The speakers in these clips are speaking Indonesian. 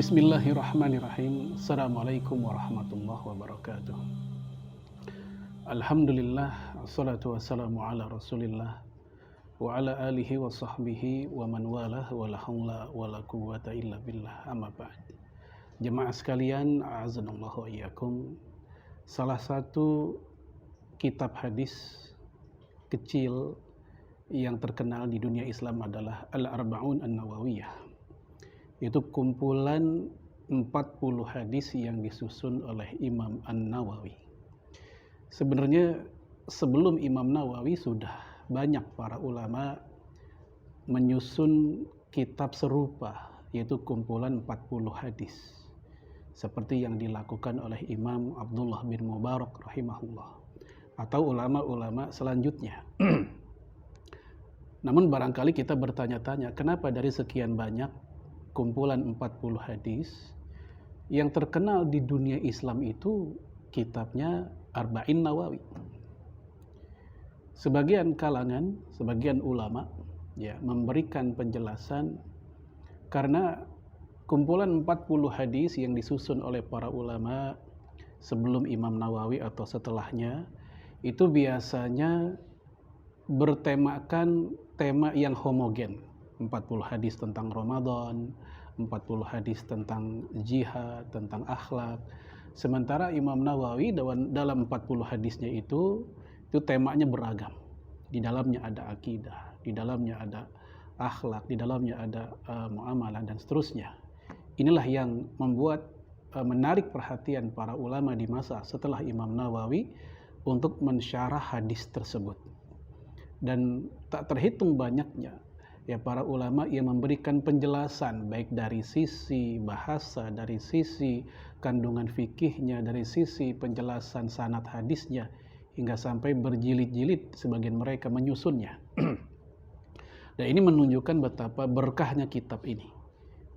Bismillahirrahmanirrahim. Assalamualaikum warahmatullahi wabarakatuh. Alhamdulillah, assalatu wassalamu ala rasulillah wa ala alihi wa sahbihi wa man walah wa la hawla wa la quwwata illa billah, amma ba'd. Jemaah sekalian, a'azanallahu wa iyyakum. Salah satu kitab hadis kecil yang terkenal di dunia Islam adalah Al-Arba'un An-Nawawiyah. Itu kumpulan 40 hadis yang disusun oleh Imam An-Nawawi. Sebenarnya sebelum Imam Nawawi sudah banyak para ulama menyusun kitab serupa, yaitu kumpulan 40 hadis. Seperti yang dilakukan oleh Imam Abdullah bin Mubarak rahimahullah, atau ulama-ulama selanjutnya. Namun barangkali kita bertanya-tanya, kenapa dari sekian banyak kumpulan 40 hadis yang terkenal di dunia Islam itu kitabnya Arba'in Nawawi? Sebagian kalangan, sebagian ulama memberikan penjelasan karena kumpulan 40 hadis yang disusun oleh para ulama sebelum Imam Nawawi atau setelahnya itu biasanya bertemakan tema yang homogen. 40 hadis tentang Ramadan, 40 hadis tentang jihad, tentang akhlak. Sementara Imam Nawawi dalam 40 hadisnya itu temanya beragam. Di dalamnya ada akidah, di dalamnya ada akhlak, di dalamnya ada muamalah dan seterusnya. Inilah yang membuat menarik perhatian para ulama di masa setelah Imam Nawawi untuk mensyarah hadis tersebut. Dan tak terhitung banyaknya para ulama yang memberikan penjelasan baik dari sisi bahasa, dari sisi kandungan fikihnya, dari sisi penjelasan sanad hadisnya, hingga sampai berjilid-jilid sebagian mereka menyusunnya. Dan ini menunjukkan betapa berkahnya kitab ini.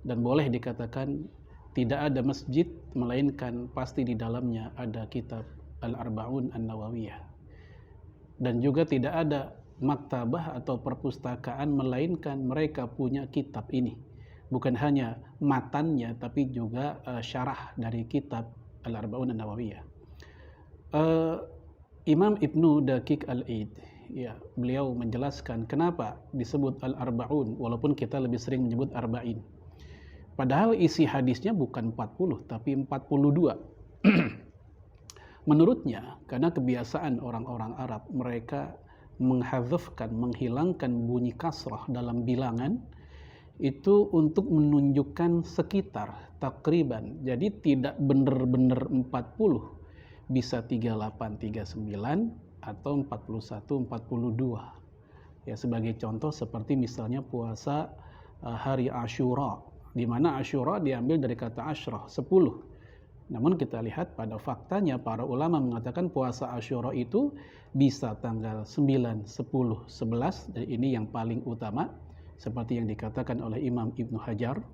Dan boleh dikatakan tidak ada masjid melainkan pasti di dalamnya ada kitab Al-Arba'un An-Nawawiyah. Dan juga tidak ada maktabah atau perpustakaan melainkan mereka punya kitab ini. Bukan hanya matannya tapi juga syarah dari kitab Al-Arba'un An-Nawawiyah. Imam Ibnu Daqiq Al-Id, beliau menjelaskan kenapa disebut Al-Arba'un walaupun kita lebih sering menyebut Arba'in. Padahal isi hadisnya bukan 40 tapi 42. Menurutnya, karena kebiasaan orang-orang Arab, mereka menghadzafkan, menghilangkan bunyi kasrah dalam bilangan itu untuk menunjukkan sekitar, takriban. Jadi tidak benar-benar 40, bisa 38, 39 atau 41, 42. Sebagai contoh seperti misalnya puasa hari Asyura, di mana Asyura diambil dari kata asyrah, 10. Namun kita lihat pada faktanya para ulama mengatakan puasa Asyura itu bisa tanggal 9, 10, 11, dan ini yang paling utama seperti yang dikatakan oleh Imam Ibnu Hajar.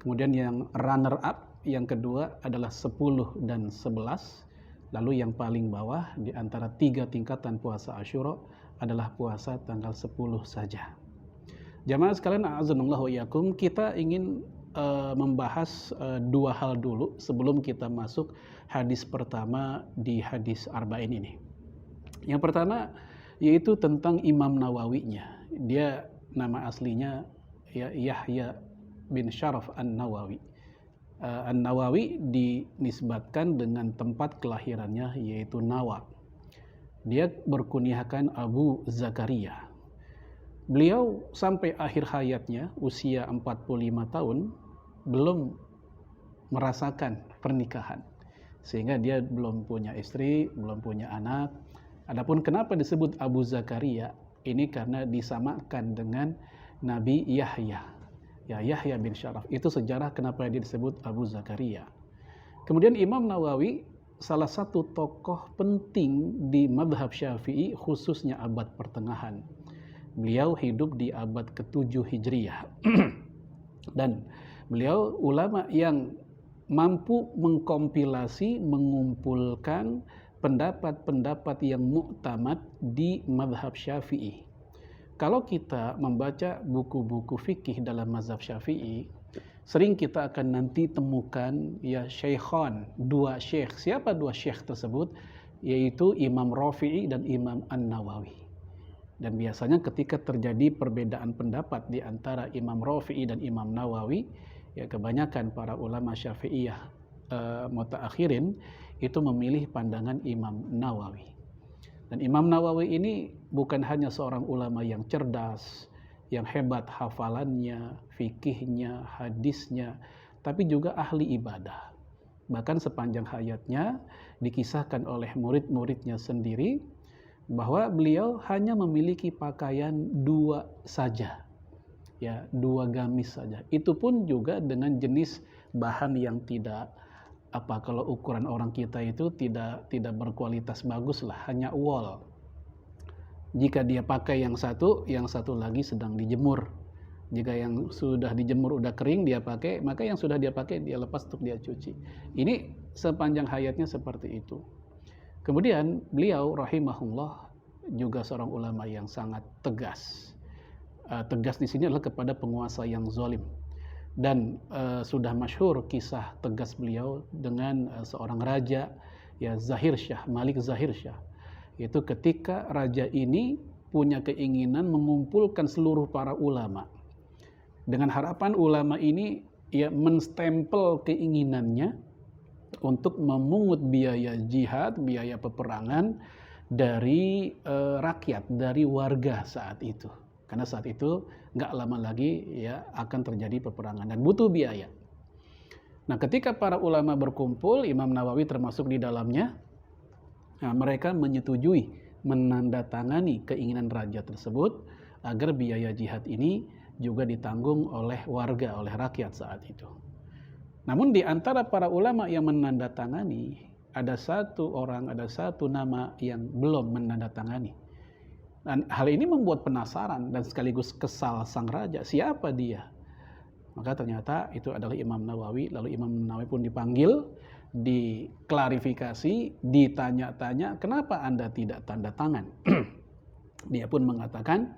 Kemudian yang runner up yang kedua adalah 10 dan 11. Lalu yang paling bawah di antara 3 tingkatan puasa Asyura adalah puasa tanggal 10 saja. Jamaah sekalian, a'azanallahu wa iyyakum, kita ingin membahas 2 hal dulu sebelum kita masuk hadis pertama di hadis Arba'in ini. Yang pertama yaitu tentang Imam Nawawinya. Dia nama aslinya Yahya bin Syaraf An-Nawawi. An-Nawawi dinisbatkan dengan tempat kelahirannya yaitu Nawa. Dia berkunyahkan Abu Zakaria. Beliau sampai akhir hayatnya usia 45 tahun belum merasakan pernikahan, sehingga dia belum punya istri, belum punya anak. Adapun kenapa disebut Abu Zakaria, ini karena disamakan dengan Nabi Yahya. Yahya bin Syaraf. Itu sejarah kenapa dia disebut Abu Zakaria. Kemudian Imam Nawawi salah satu tokoh penting di mazhab Syafi'i, khususnya abad pertengahan. Beliau hidup di abad ke-7 Hijriyah. Dan beliau ulama yang mampu mengkompilasi, mengumpulkan pendapat-pendapat yang mu'tamad di mazhab Syafi'i. Kalau kita membaca buku-buku fikih dalam mazhab Syafi'i, sering kita akan nanti temukan ya syekhon, dua syekh. Siapa dua syekh tersebut? Yaitu Imam Rafi'i dan Imam An-Nawawi. Dan biasanya ketika terjadi perbedaan pendapat di antara Imam Rafi'i dan Imam Nawawi, ya kebanyakan para ulama Syafi'iyah mutaakhirin itu memilih pandangan Imam Nawawi. Dan Imam Nawawi ini bukan hanya seorang ulama yang cerdas, yang hebat hafalannya, fikihnya, hadisnya, tapi juga ahli ibadah. Bahkan sepanjang hayatnya dikisahkan oleh murid-muridnya sendiri bahwa beliau hanya memiliki pakaian dua saja, ya, dua gamis saja. Itu pun juga dengan jenis bahan yang tidak kalau ukuran orang kita itu tidak berkualitas bagus lah, hanya wool. Jika dia pakai yang satu lagi sedang dijemur. Jika yang sudah dijemur udah kering dia pakai, maka yang sudah dia pakai dia lepas untuk dia cuci. Ini sepanjang hayatnya seperti itu. Kemudian beliau rahimahullah juga seorang ulama yang sangat tegas. Tegas di sini adalah kepada penguasa yang zalim. Dan sudah masyhur kisah tegas beliau dengan seorang raja, ya, Zahir Syah, Malik Zahir Syah. Itu ketika raja ini punya keinginan mengumpulkan seluruh para ulama dengan harapan ulama ini ya menstempel keinginannya untuk memungut biaya jihad, biaya peperangan dari rakyat, dari warga saat itu. Karena saat itu nggak lama lagi ya akan terjadi peperangan dan butuh biaya. Nah, ketika para ulama berkumpul, Imam Nawawi termasuk di dalamnya. Nah, mereka menyetujui menandatangani keinginan raja tersebut agar biaya jihad ini juga ditanggung oleh warga, oleh rakyat saat itu. Namun di antara para ulama yang menandatangani, ada satu nama yang belum menandatangani. Dan hal ini membuat penasaran dan sekaligus kesal sang raja. Siapa dia? Maka ternyata itu adalah Imam Nawawi. Lalu Imam Nawawi pun dipanggil, diklarifikasi, ditanya-tanya, kenapa Anda tidak tanda tangan? Dia pun mengatakan,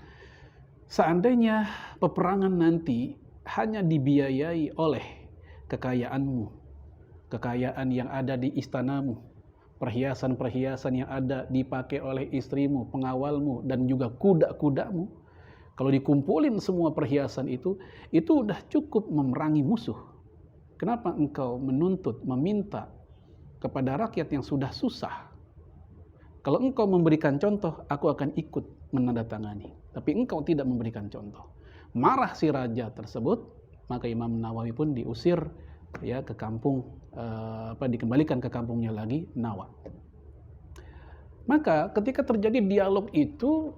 seandainya peperangan nanti hanya dibiayai oleh kekayaanmu, kekayaan yang ada di istanamu, perhiasan-perhiasan yang ada dipakai oleh istrimu, pengawalmu, dan juga kuda-kudamu, kalau dikumpulin semua perhiasan itu udah cukup memerangi musuh. Kenapa engkau menuntut, meminta kepada rakyat yang sudah susah? Kalau engkau memberikan contoh, aku akan ikut menandatangani. Tapi engkau tidak memberikan contoh. Marah si raja tersebut, maka Imam Nawawi pun diusir ya ke kampung, dikembalikan ke kampungnya lagi, Nawa. Maka ketika terjadi dialog itu,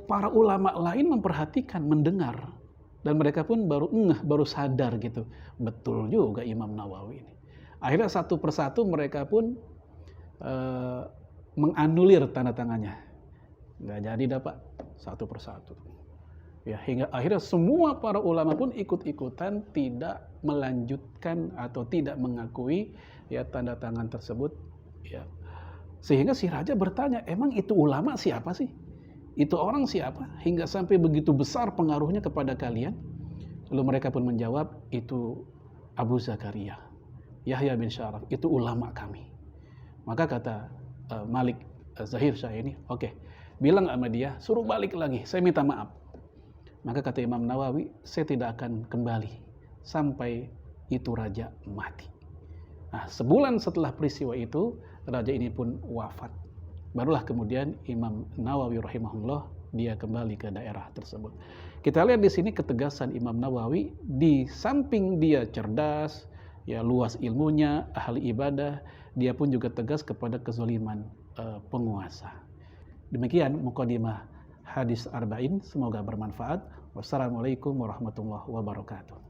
para ulama lain memperhatikan, mendengar. Dan mereka pun baru sadar gitu. Betul juga Imam Nawawi ini. Akhirnya satu persatu mereka pun menganulir tanda tangannya. Nggak jadi dapat satu persatu. Ya, hingga akhirnya semua para ulama pun ikut-ikutan tidak melanjutkan atau tidak mengakui ya tanda tangan tersebut. Ya. Sehingga si raja bertanya, emang itu ulama siapa sih? Itu orang siapa hingga sampai begitu besar pengaruhnya kepada kalian? Lalu mereka pun menjawab, itu Abu Zakaria, Yahya bin Syaraf, itu ulama kami. Maka kata Malik Zahir Syah ini, oke, bilang sama dia, suruh balik lagi, saya minta maaf. Maka kata Imam Nawawi, saya tidak akan kembali sampai itu raja mati. Nah, sebulan setelah peristiwa itu, raja ini pun wafat. Barulah kemudian Imam Nawawi rahimahullah dia kembali ke daerah tersebut. Kita lihat di sini ketegasan Imam Nawawi, di samping dia cerdas, ya luas ilmunya, ahli ibadah, dia pun juga tegas kepada kezaliman penguasa. Demikian mukadimah hadis arba'in, semoga bermanfaat. Wassalamualaikum warahmatullahi wabarakatuh.